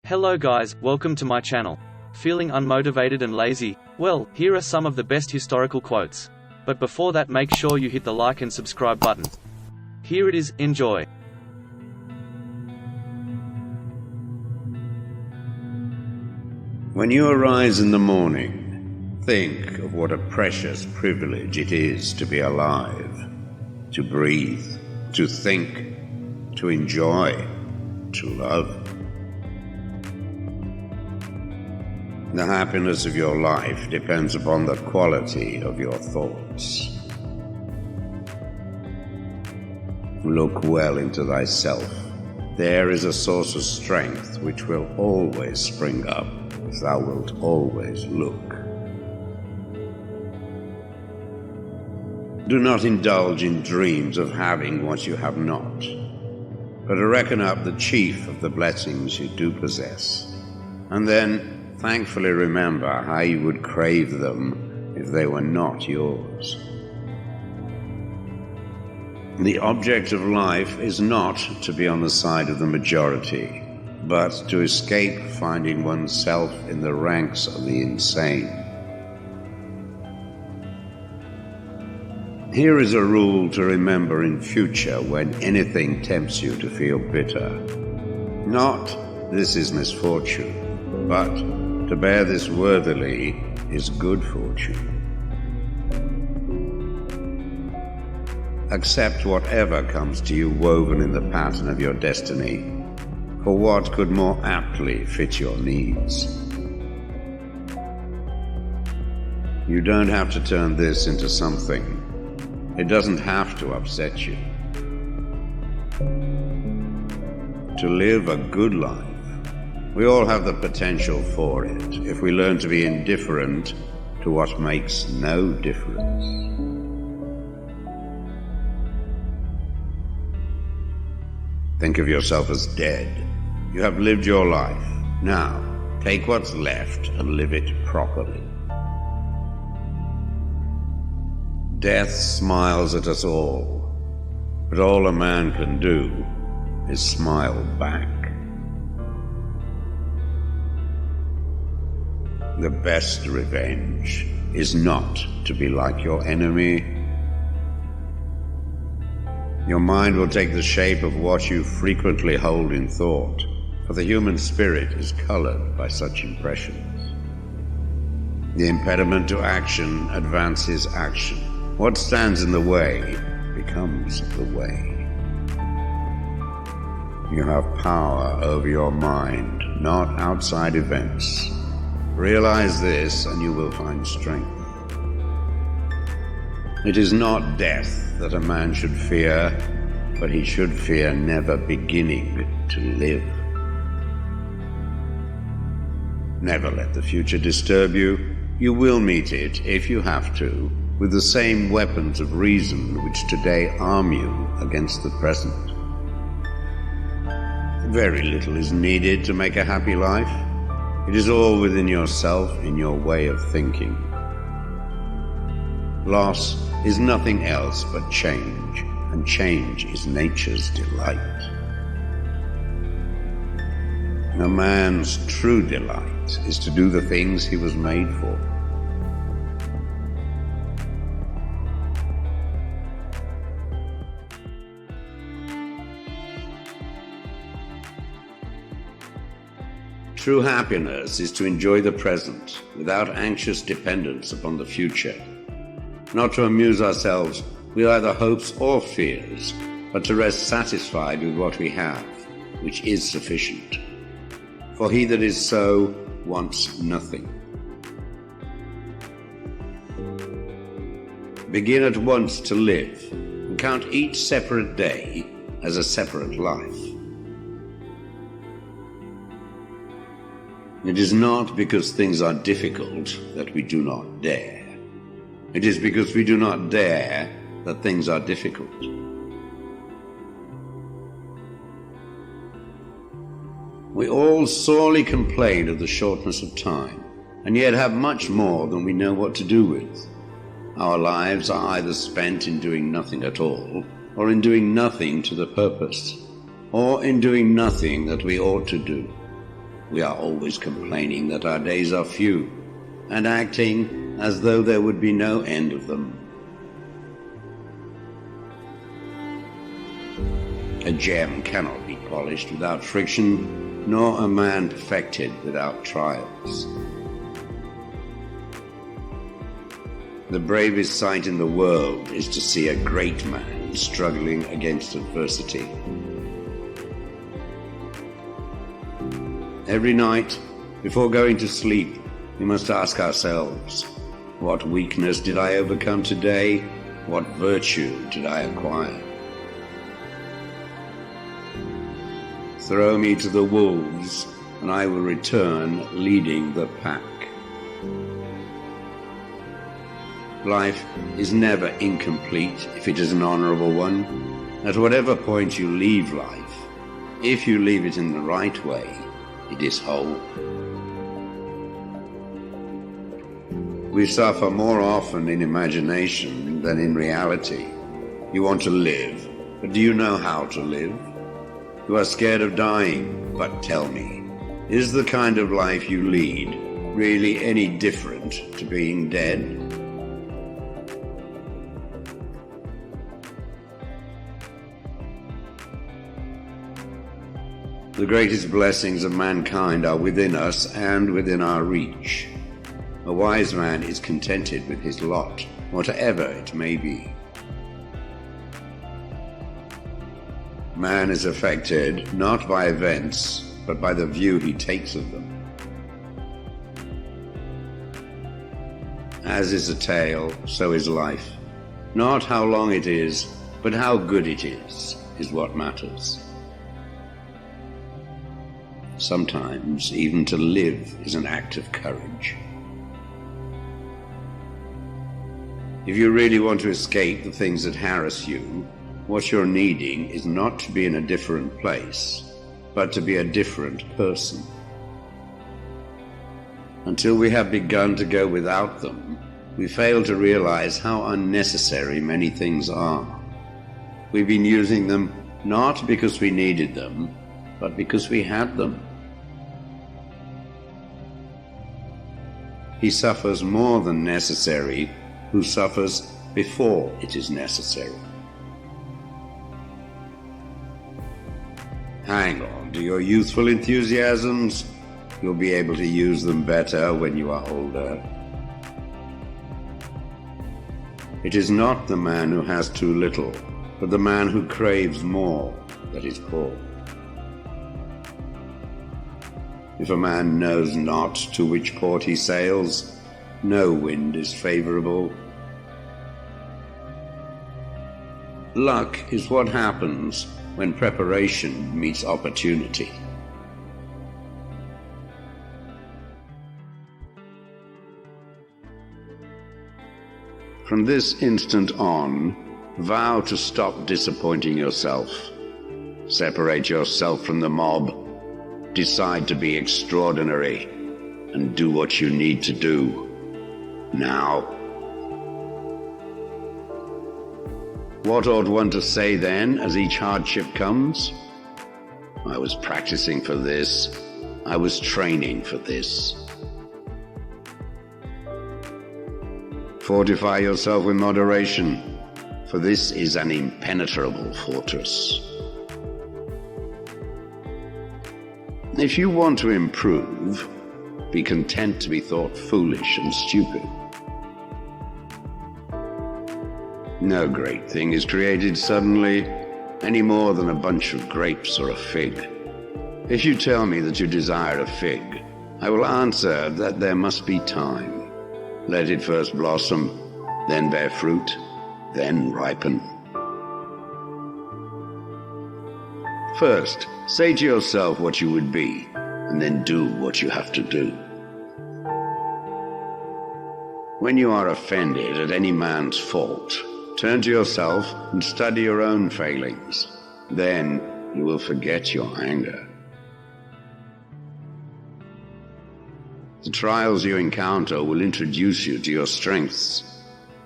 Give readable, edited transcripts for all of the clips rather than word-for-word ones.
Hello guys, welcome to my channel. Feeling unmotivated and lazy? Well, here are some of the best historical quotes. But before that, make sure you hit the like and subscribe button. Here it is, enjoy. When you arise in the morning, think of what a precious privilege it is to be alive, to breathe, to think, to enjoy, to love. The happiness of your life depends upon the quality of your thoughts. Look well into thyself. There is a source of strength which will always spring up if thou wilt always look. Do not indulge in dreams of having what you have not, but reckon up the chief of the blessings you do possess, and then thankfully remember how you would crave them if they were not yours. The object of life is not to be on the side of the majority, but to escape finding oneself in the ranks of the insane. Here is a rule to remember in future when anything tempts you to feel bitter. Not, this is misfortune, but to bear this worthily is good fortune. Accept whatever comes to you woven in the pattern of your destiny, for what could more aptly fit your needs? You don't have to turn this into something. It doesn't have to upset you. To live a good life, we all have the potential for it if we learn to be indifferent to what makes no difference. Think of yourself as dead. You have lived your life. Now, take what's left and live it properly. Death smiles at us all, but all a man can do is smile back. The best revenge is not to be like your enemy. Your mind will take the shape of what you frequently hold in thought, for the human spirit is colored by such impressions. The impediment to action advances action. What stands in the way becomes the way. You have power over your mind, not outside events. Realize this and you will find strength. It is not death that a man should fear, but he should fear never beginning to live. Never let the future disturb you. You will meet it, if you have to, with the same weapons of reason which today arm you against the present. Very little is needed to make a happy life. It is all within yourself, in your way of thinking. Loss is nothing else but change, and change is nature's delight. A man's true delight is to do the things he was made for. True happiness is to enjoy the present without anxious dependence upon the future. Not to amuse ourselves with either hopes or fears, but to rest satisfied with what we have, which is sufficient. For he that is so wants nothing. Begin at once to live, and count each separate day as a separate life. It is not because things are difficult that we do not dare. It is because we do not dare that things are difficult. We all sorely complain of the shortness of time, and yet have much more than we know what to do with. Our lives are either spent in doing nothing at all, or in doing nothing to the purpose, or in doing nothing that we ought to do. We are always complaining that our days are few, and acting as though there would be no end of them. A gem cannot be polished without friction, nor a man perfected without trials. The bravest sight in the world is to see a great man struggling against adversity. Every night, before going to sleep, we must ask ourselves, what weakness did I overcome today? What virtue did I acquire? Throw me to the wolves, and I will return leading the pack. Life is never incomplete if it is an honorable one. At whatever point you leave life, if you leave it in the right way, it is whole. We suffer more often in imagination than in reality. You want to live, but do you know how to live? You are scared of dying, but tell me, is the kind of life you lead really any different to being dead? The greatest blessings of mankind are within us and within our reach. A wise man is contented with his lot, whatever it may be. Man is affected not by events, but by the view he takes of them. As is a tale, so is life. Not how long it is, but how good it is what matters. Sometimes, even to live is an act of courage. If you really want to escape the things that harass you, what you're needing is not to be in a different place, but to be a different person. Until we have begun to go without them, we fail to realize how unnecessary many things are. We've been using them not because we needed them, but because we had them. He suffers more than necessary who suffers before it is necessary. Hang on to your youthful enthusiasms. You'll be able to use them better when you are older. It is not the man who has too little, but the man who craves more that is poor. If a man knows not to which port he sails, no wind is favorable. Luck is what happens when preparation meets opportunity. From this instant on, vow to stop disappointing yourself. Separate yourself from the mob. Decide to be extraordinary and do what you need to do. Now. What ought one to say then as each hardship comes? I was practicing for this. I was training for this. Fortify yourself with moderation, for this is an impenetrable fortress. If you want to improve, be content to be thought foolish and stupid. No great thing is created suddenly, any more than a bunch of grapes or a fig. If you tell me that you desire a fig, I will answer that there must be time. Let it first blossom, then bear fruit, then ripen. First, say to yourself what you would be, and then do what you have to do. When you are offended at any man's fault, turn to yourself and study your own failings. Then you will forget your anger. The trials you encounter will introduce you to your strengths.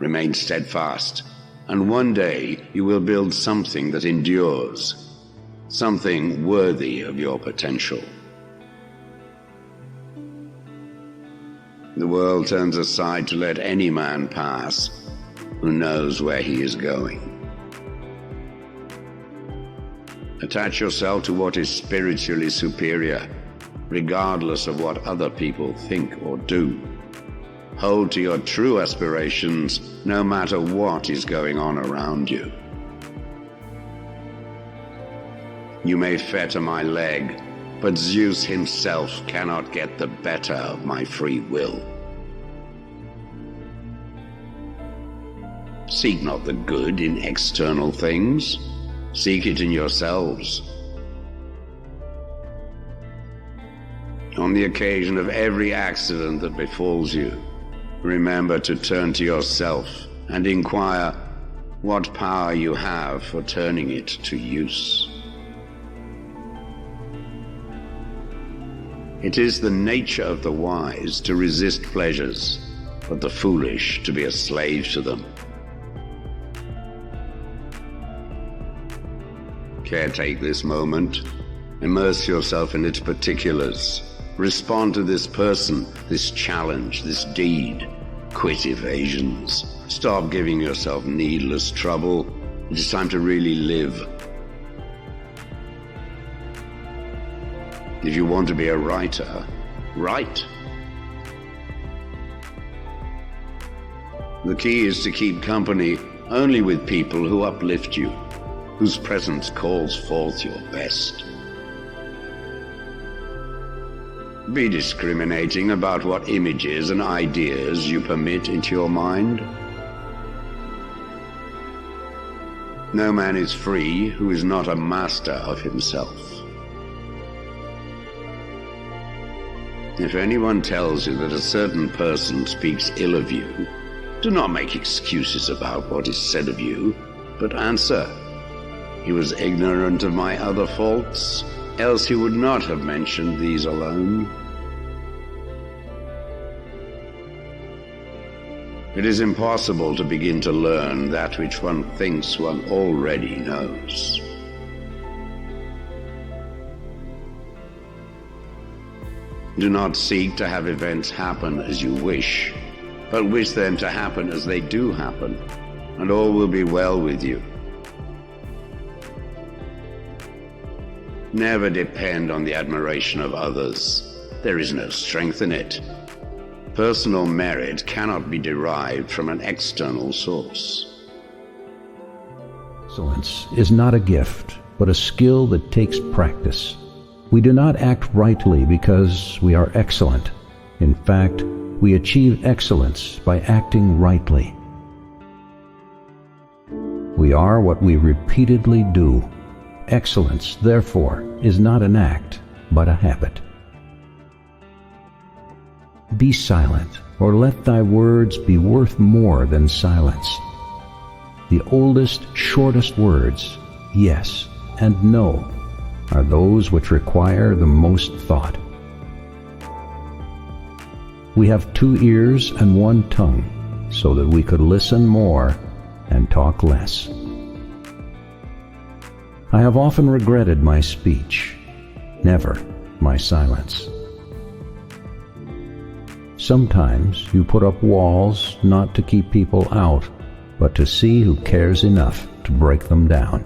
Remain steadfast, and one day you will build something that endures. Something worthy of your potential. The world turns aside to let any man pass who knows where he is going. Attach yourself to what is spiritually superior, regardless of what other people think or do. Hold to your true aspirations, no matter what is going on around you. You may fetter my leg, but Zeus himself cannot get the better of my free will. Seek not the good in external things, seek it in yourselves. On the occasion of every accident that befalls you, remember to turn to yourself and inquire what power you have for turning it to use. It is the nature of the wise to resist pleasures, but the foolish to be a slave to them. Caretake this moment. Immerse yourself in its particulars. Respond to this person, this challenge, this deed. Quit evasions. Stop giving yourself needless trouble. It is time to really live. If you want to be a writer, write. The key is to keep company only with people who uplift you, whose presence calls forth your best. Be discriminating about what images and ideas you permit into your mind. No man is free who is not a master of himself. If anyone tells you that a certain person speaks ill of you, do not make excuses about what is said of you, but answer, "He was ignorant of my other faults, else he would not have mentioned these alone." It is impossible to begin to learn that which one thinks one already knows. Do not seek to have events happen as you wish, but wish them to happen as they do happen, and all will be well with you. Never depend on the admiration of others. There is no strength in it. Personal merit cannot be derived from an external source. Excellence is not a gift, but a skill that takes practice. We do not act rightly because we are excellent. In fact, we achieve excellence by acting rightly. We are what we repeatedly do. Excellence, therefore, is not an act, but a habit. Be silent, or let thy words be worth more than silence. The oldest, shortest words, yes and no, are those which require the most thought. We have 2 ears and 1 tongue, so that we could listen more and talk less. I have often regretted my speech, never my silence. Sometimes you put up walls not to keep people out, but to see who cares enough to break them down.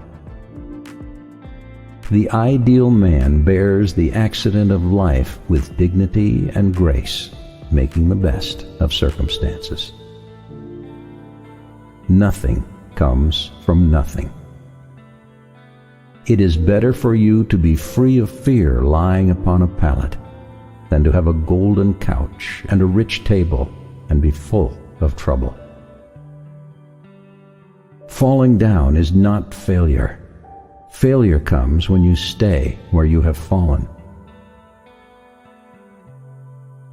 The ideal man bears the accident of life with dignity and grace, making the best of circumstances. Nothing comes from nothing. It is better for you to be free of fear lying upon a pallet than to have a golden couch and a rich table and be full of trouble. Falling down is not failure. Failure comes when you stay where you have fallen.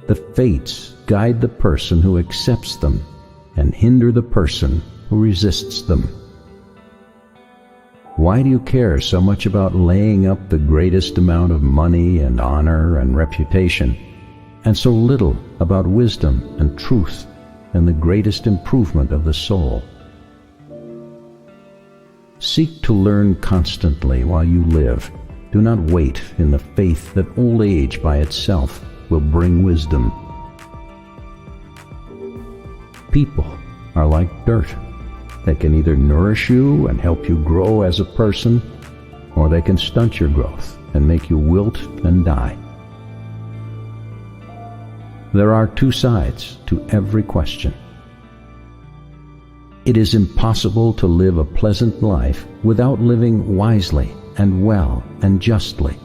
The fates guide the person who accepts them and hinder the person who resists them. Why do you care so much about laying up the greatest amount of money and honor and reputation, and so little about wisdom and truth and the greatest improvement of the soul? Seek to learn constantly while you live. Do not wait in the faith that old age by itself will bring wisdom. People are like dirt. They can either nourish you and help you grow as a person, or they can stunt your growth and make you wilt and die. There are two sides to every question. It is impossible to live a pleasant life without living wisely and well and justly.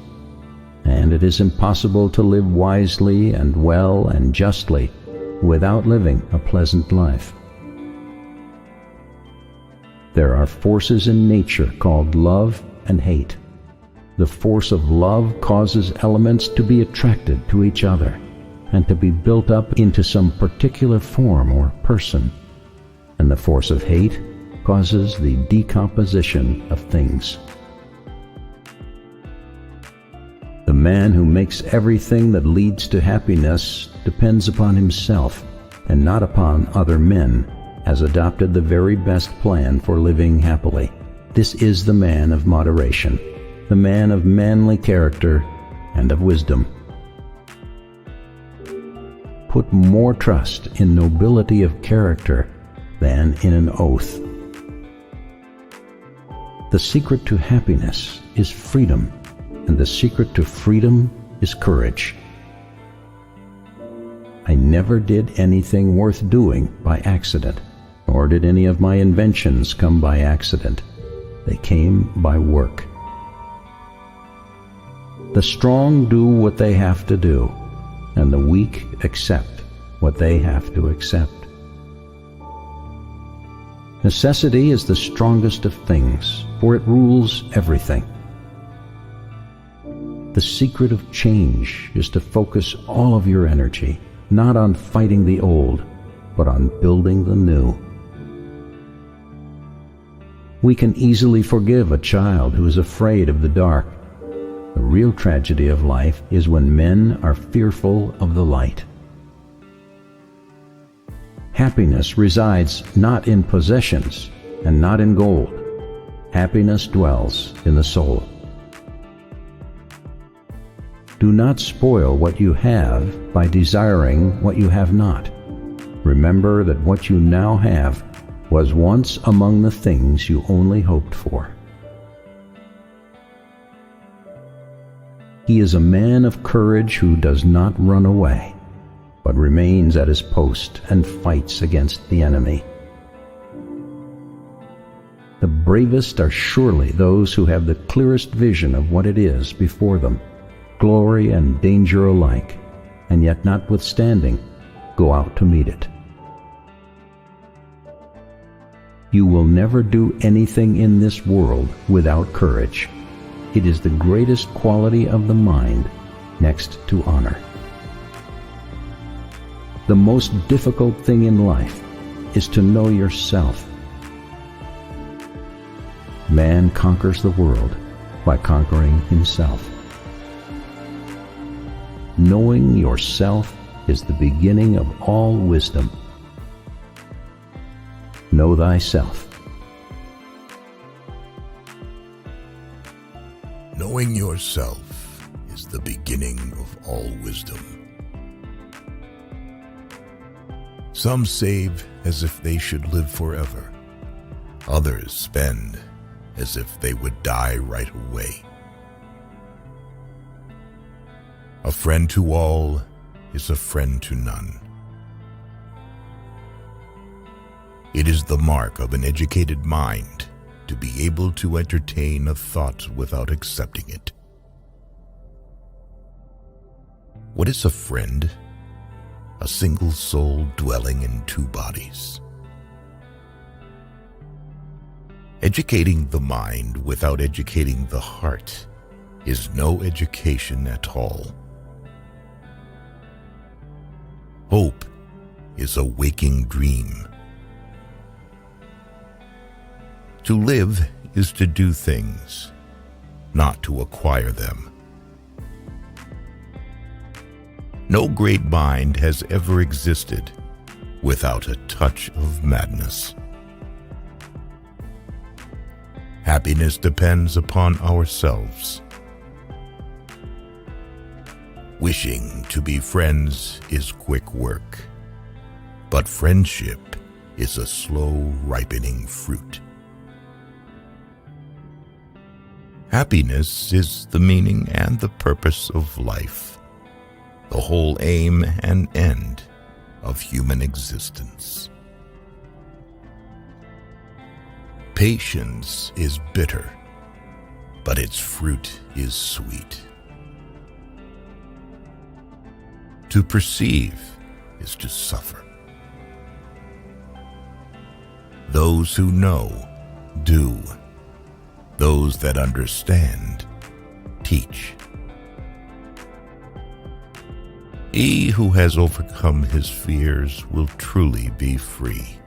And it is impossible to live wisely and well and justly without living a pleasant life. There are forces in nature called love and hate. The force of love causes elements to be attracted to each other and to be built up into some particular form or person. And the force of hate causes the decomposition of things. The man who makes everything that leads to happiness depends upon himself and not upon other men, has adopted the very best plan for living happily. This is the man of moderation, the man of manly character and of wisdom. Put more trust in nobility of character than in an oath. The secret to happiness is freedom, and the secret to freedom is courage. I never did anything worth doing by accident, nor did any of my inventions come by accident. They came by work. The strong do what they have to do, and the weak accept what they have to accept. Necessity is the strongest of things, for it rules everything. The secret of change is to focus all of your energy, not on fighting the old, but on building the new. We can easily forgive a child who is afraid of the dark. The real tragedy of life is when men are fearful of the light. Happiness resides not in possessions and not in gold. Happiness dwells in the soul. Do not spoil what you have by desiring what you have not. Remember that what you now have was once among the things you only hoped for. He is a man of courage who does not run away, but remains at his post and fights against the enemy. The bravest are surely those who have the clearest vision of what it is before them, glory and danger alike, and yet notwithstanding, go out to meet it. You will never do anything in this world without courage. It is the greatest quality of the mind, next to honor. The most difficult thing in life is to know yourself. Man conquers the world by conquering himself. Knowing yourself is the beginning of all wisdom. Know thyself. Knowing yourself is the beginning of all wisdom. Some save as if they should live forever. Others spend as if they would die right away. A friend to all is a friend to none. It is the mark of an educated mind to be able to entertain a thought without accepting it. What is a friend? A single soul dwelling in two bodies. Educating the mind without educating the heart is no education at all. Hope is a waking dream. To live is to do things, not to acquire them. No great mind has ever existed without a touch of madness. Happiness depends upon ourselves. Wishing to be friends is quick work, but friendship is a slow ripening fruit. Happiness is the meaning and the purpose of life, the whole aim and end of human existence. Patience is bitter, but its fruit is sweet. To perceive is to suffer. Those who know, do. Those that understand, teach. He who has overcome his fears will truly be free.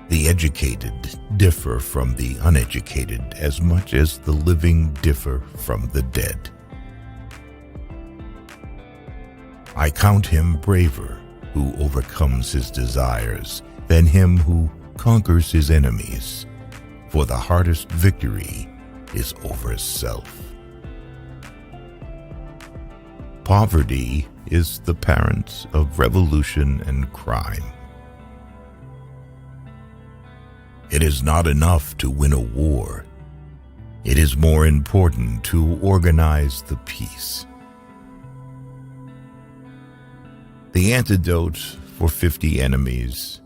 The educated differ from the uneducated as much as the living differ from the dead. I count him braver who overcomes his desires than him who conquers his enemies, for the hardest victory is over self. Poverty is the parent of revolution and crime. It is not enough to win a war. It is more important to organize the peace. The antidote for 50 enemies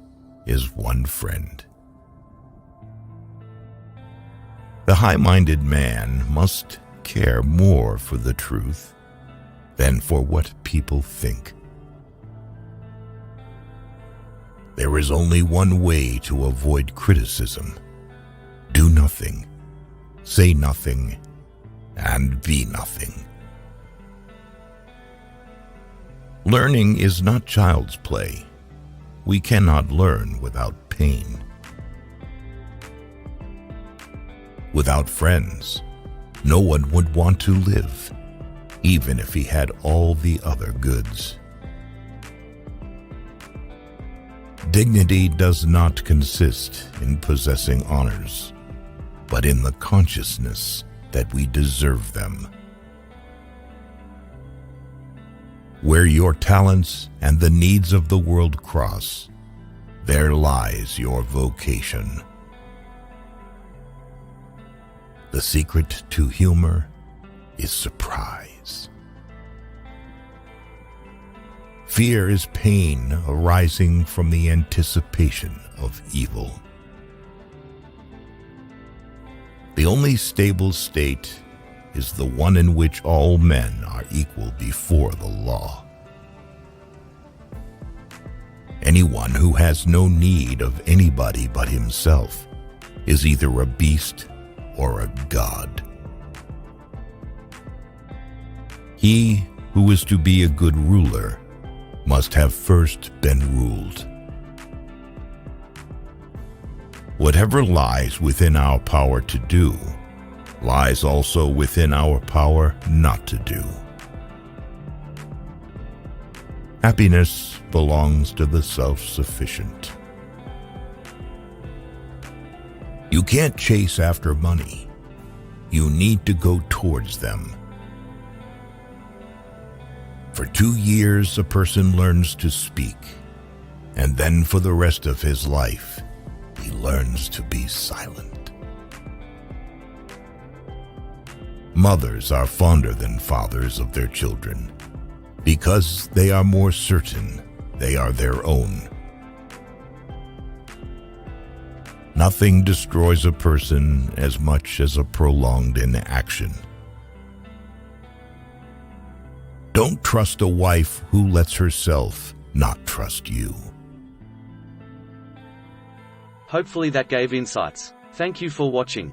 is one friend. The high-minded man must care more for the truth than for what people think. There is only one way to avoid criticism. Do nothing, say nothing, and be nothing. Learning is not child's play. We cannot learn without pain. Without friends, no one would want to live, even if he had all the other goods. Dignity does not consist in possessing honors, but in the consciousness that we deserve them. Where your talents and the needs of the world cross, there lies your vocation. The secret to humor is surprise. Fear is pain arising from the anticipation of evil. The only stable state is the one in which all men are equal before the law. Anyone who has no need of anybody but himself is either a beast or a god. He who is to be a good ruler must have first been ruled. Whatever lies within our power to do, lies also within our power not to do. Happiness belongs to the self-sufficient. You can't chase after money. You need to go towards them. For 2 years, a person learns to speak, and then for the rest of his life, he learns to be silent. Mothers are fonder than fathers of their children, because they are more certain they are their own. Nothing destroys a person as much as a prolonged inaction. Don't trust a wife who lets herself not trust you. Hopefully that gave insights. Thank you for watching.